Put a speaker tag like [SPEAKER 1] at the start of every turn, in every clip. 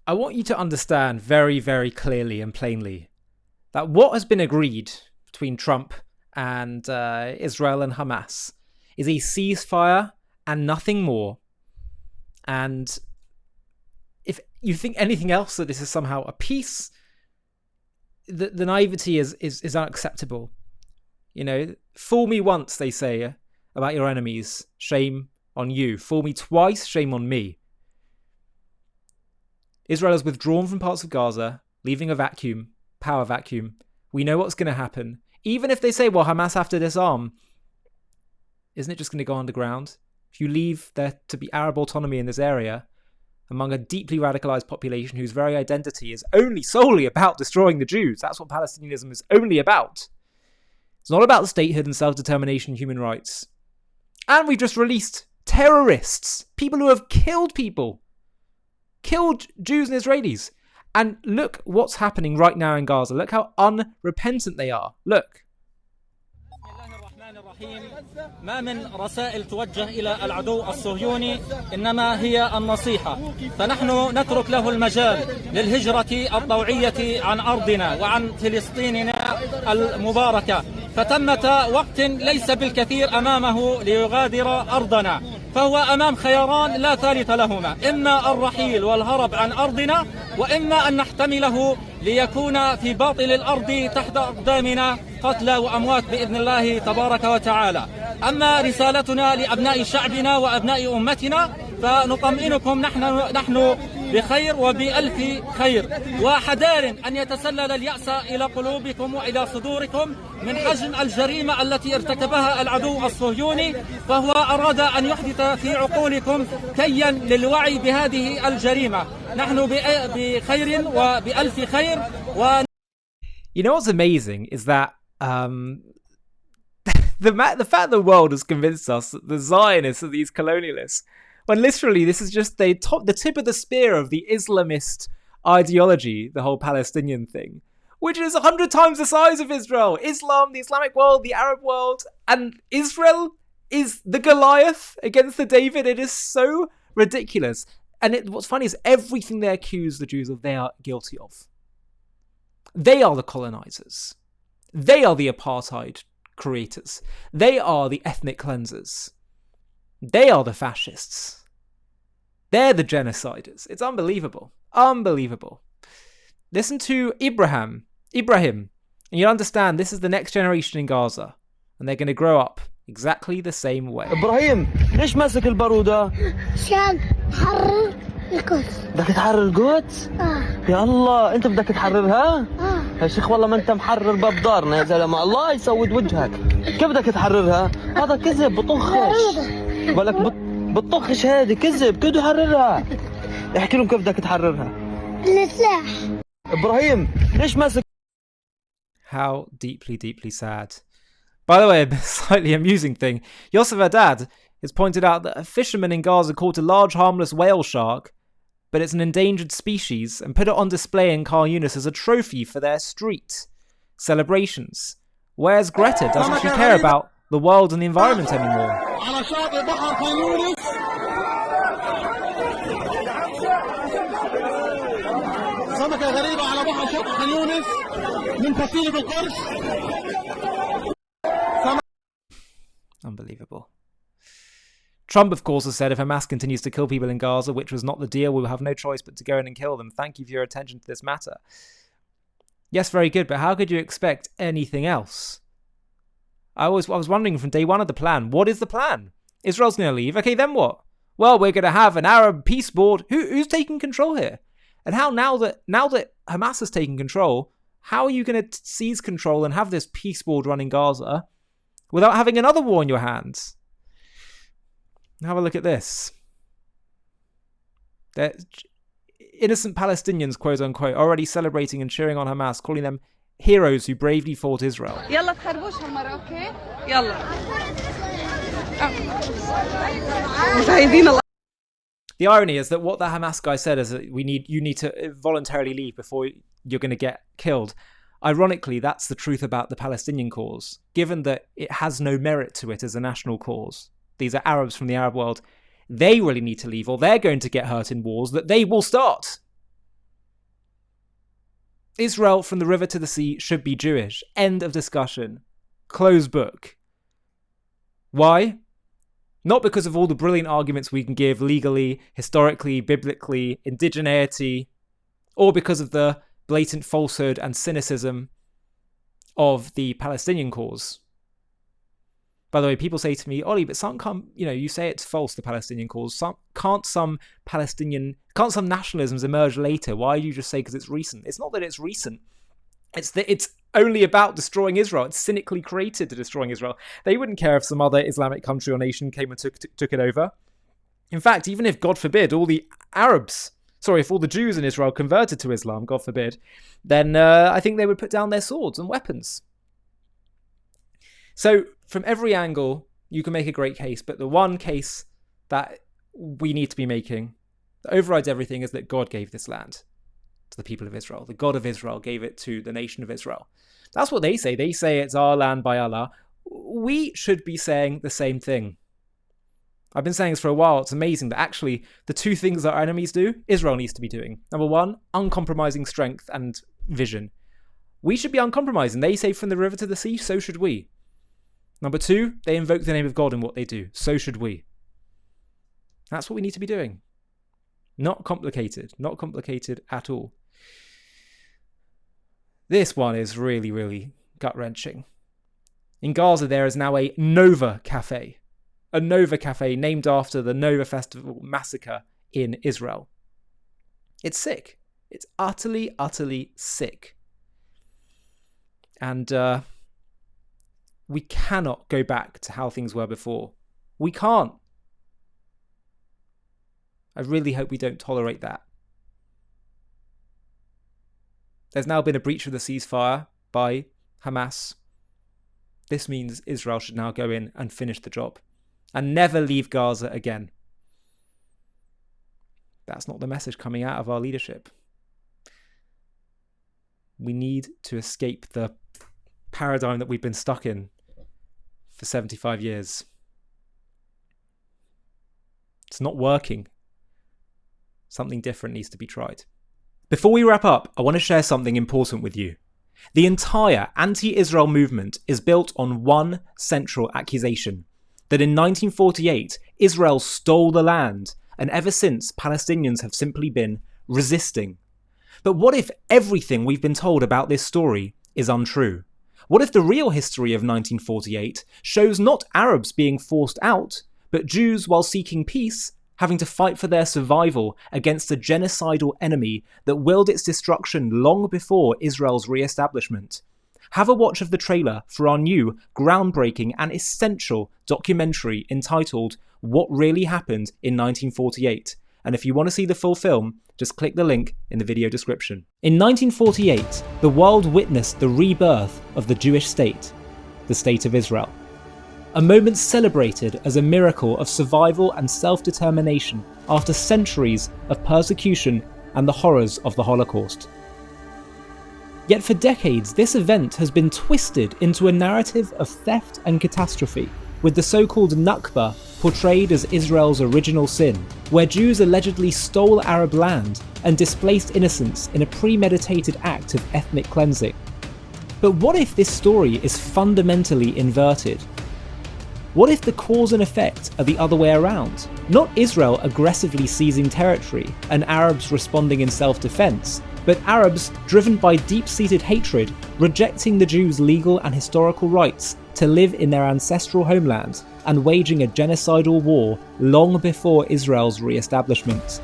[SPEAKER 1] I want you to understand very, very clearly and plainly that what has been agreed between Trump and Israel and Hamas is a ceasefire and nothing more. And if you think anything else, that this is somehow a peace, the naivety is unacceptable. You know, fool me once, they say, about your enemies, shame on you. Fool me twice, shame on me. Israel has withdrawn from parts of Gaza, leaving a vacuum, power vacuum. We know what's going to happen. Even if they say, well, Hamas have to disarm, isn't it just going to go underground? If you leave there to be Arab autonomy in this area, among a deeply radicalized population whose very identity is solely about destroying the Jews. That's what Palestinianism is only about. It's not about statehood and self-determination and human rights. And we just released terrorists, people who have killed people, killed Jews and Israelis. And look what's happening right now in Gaza. Look how unrepentant they are. Look.
[SPEAKER 2] ما من رسائل توجه إلى العدو الصهيوني إنما هي النصيحة فنحن نترك له المجال للهجرة الطوعية عن أرضنا وعن فلسطيننا المباركة فتمة وقت ليس بالكثير أمامه ليغادر أرضنا فهو أمام خياران لا ثالث لهما إما الرحيل والهرب عن أرضنا وإما أن نحتمله ليكون في باطل الأرض تحت أقدامنا قتلى وأموات بإذن الله تبارك وتعالى أما رسالتنا لأبناء شعبنا وأبناء أمتنا فنطمئنكم نحن بخير وبألف خير وحذار أن يتسلل اليأس إلى قلوبكم وإلى صدوركم من حجم الجريمة التي ارتكبها العدو الصهيوني فهو أراد أن يحدث في عقولكم كيا للوعي بهذه الجريمة نحن بخير وبألف خير
[SPEAKER 1] You know what's amazing is that the fact the world has convinced us that the Zionists are these colonialists, when literally this is just the tip of the spear of the Islamist ideology, the whole Palestinian thing, which is 100 times the size of Israel. Islam, the Islamic world, the Arab world, and Israel is the Goliath against the David. It is so ridiculous. And what's funny is everything they accuse the Jews of, they are guilty of. They are the colonizers. They are the apartheid creators. They are the ethnic cleansers. They are the fascists. They're the genociders. It's unbelievable. Unbelievable. Listen to Ibrahim. And you'll understand this is the next generation in Gaza. And they're going to grow up exactly the same way.
[SPEAKER 3] إبراهيم ليش ماسك البارودة؟
[SPEAKER 4] عشان حرر القدس.
[SPEAKER 3] بدك تحرر القدس؟ يا الله أنت بدك تحررها؟ يا شيخ والله ما أنت محرر باب دارنا يا زلمة الله يسود وجهك. كيف بدك تحررها؟ هذا كذب بطخش. بالك بطخش هذه كذب كده حررها. احكي لهم كيف بدك تحررها.
[SPEAKER 4] السلاح.
[SPEAKER 3] إبراهيم ليش ماسك.
[SPEAKER 1] How deeply, deeply sad. By the way, a slightly amusing thing. Yosef Haddad has pointed out that a fisherman in Gaza caught a large harmless whale shark, but it's an endangered species, and put it on display in Khan Yunis as a trophy for their street celebrations. Whereas Greta doesn't she care about the world and the environment anymore? Unbelievable. Trump, of course, has said if Hamas continues to kill people in Gaza, which was not the deal, we will have no choice but to go in and kill them. Thank you for your attention to this matter. Yes, very good, but how could you expect anything else? I was wondering from day one of the plan, what is the plan? Israel's going to leave. Okay, then what? Well, we're going to have an Arab peace board. Who's taking control here? And how now that Hamas has taken control, how are you going to seize control and have this peace board run in Gaza without having another war in your hands? Have a look at this. They're innocent Palestinians, quote unquote, already celebrating and cheering on Hamas, calling them heroes who bravely fought Israel.
[SPEAKER 5] يلا تخربوش هالمرة اوكي يلا
[SPEAKER 1] The irony is that what the Hamas guy said is that you need to voluntarily leave before you're going to get killed. Ironically, that's the truth about the Palestinian cause, given that it has no merit to it as a national cause. These are Arabs from the Arab world. They really need to leave, or they're going to get hurt in wars that they will start. Israel from the river to the sea should be Jewish. End of discussion. Close book. Why? Not because of all the brilliant arguments we can give legally, historically, biblically, indigeneity, or because of the blatant falsehood and cynicism of the Palestinian cause. By the way, people say to me, Ollie, but you say it's false, the Palestinian cause. Can't some nationalisms emerge later? Why do you just say because it's recent? It's not that it's recent. It's that it's only about destroying Israel. It's cynically created to destroying Israel. They wouldn't care if some other Islamic country or nation came and took it over. In fact, even if, God forbid, if all the Jews in Israel converted to Islam, God forbid, then I think they would put down their swords and weapons. So from every angle, you can make a great case, but the one case that we need to be making, that overrides everything, is that God gave this land to the people of Israel. The God of Israel gave it to the nation of Israel. That's what they say. They say it's our land by Allah. We should be saying the same thing. I've been saying this for a while. It's amazing that actually the two things that our enemies do, Israel needs to be doing. Number one, uncompromising strength and vision. We should be uncompromising. They say from the river to the sea, so should we. Number two, they invoke the name of God in what they do. So should we. That's what we need to be doing. Not complicated at all. This one is really, really gut-wrenching. In Gaza, there is now a Nova Cafe. A Nova Cafe named after the Nova Festival massacre in Israel. It's sick. It's utterly, utterly sick. And we cannot go back to how things were before. We can't. I really hope we don't tolerate that. There's now been a breach of the ceasefire by Hamas. This means Israel should now go in and finish the job and never leave Gaza again. That's not the message coming out of our leadership. We need to escape the paradigm that we've been stuck in for 75 years. It's not working. Something different needs to be tried. Before we wrap up, I want to share something important with you. The entire anti-Israel movement is built on one central accusation, that in 1948, Israel stole the land, and ever since, Palestinians have simply been resisting. But what if everything we've been told about this story is untrue? What if the real history of 1948 shows not Arabs being forced out, but Jews, while seeking peace, having to fight for their survival against a genocidal enemy that willed its destruction long before Israel's re-establishment? Have a watch of the trailer for our new, groundbreaking and essential documentary entitled What Really Happened in 1948. And if you want to see the full film, just click the link in the video description. In 1948, the world witnessed the rebirth of the Jewish state, the State of Israel. A moment celebrated as a miracle of survival and self-determination after centuries of persecution and the horrors of the Holocaust. Yet for decades, this event has been twisted into a narrative of theft and catastrophe, with the so-called Nakba portrayed as Israel's original sin, where Jews allegedly stole Arab land and displaced innocents in a premeditated act of ethnic cleansing. But what if this story is fundamentally inverted? What if the cause and effect are the other way around? Not Israel aggressively seizing territory and Arabs responding in self-defense, but Arabs, driven by deep-seated hatred, rejecting the Jews' legal and historical rights to live in their ancestral homeland and waging a genocidal war long before Israel's re-establishment.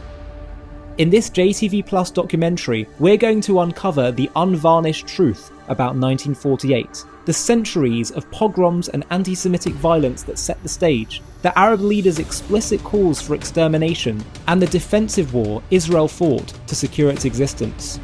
[SPEAKER 1] In this JTV Plus documentary, we're going to uncover the unvarnished truth about 1948, the centuries of pogroms and anti-Semitic violence that set the stage, the Arab leaders' explicit calls for extermination, and the defensive war Israel fought to secure its existence.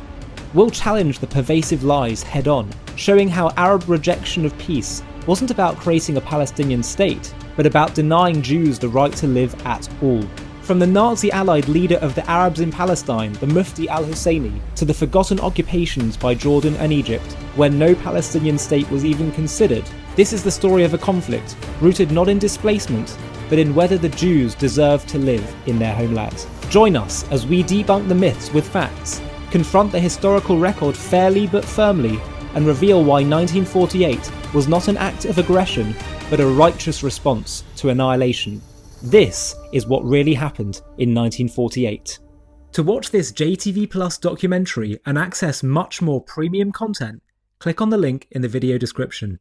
[SPEAKER 1] We'll challenge the pervasive lies head-on, showing how Arab rejection of peace wasn't about creating a Palestinian state, but about denying Jews the right to live at all. From the Nazi-allied leader of the Arabs in Palestine, the Mufti al-Husseini, to the forgotten occupations by Jordan and Egypt, where no Palestinian state was even considered, this is the story of a conflict rooted not in displacement, but in whether the Jews deserve to live in their homeland. Join us as we debunk the myths with facts confront the historical record fairly but firmly, and reveal why 1948 was not an act of aggression, but a righteous response to annihilation. This is what really happened in 1948. To watch this JTV Plus documentary and access much more premium content, click on the link in the video description.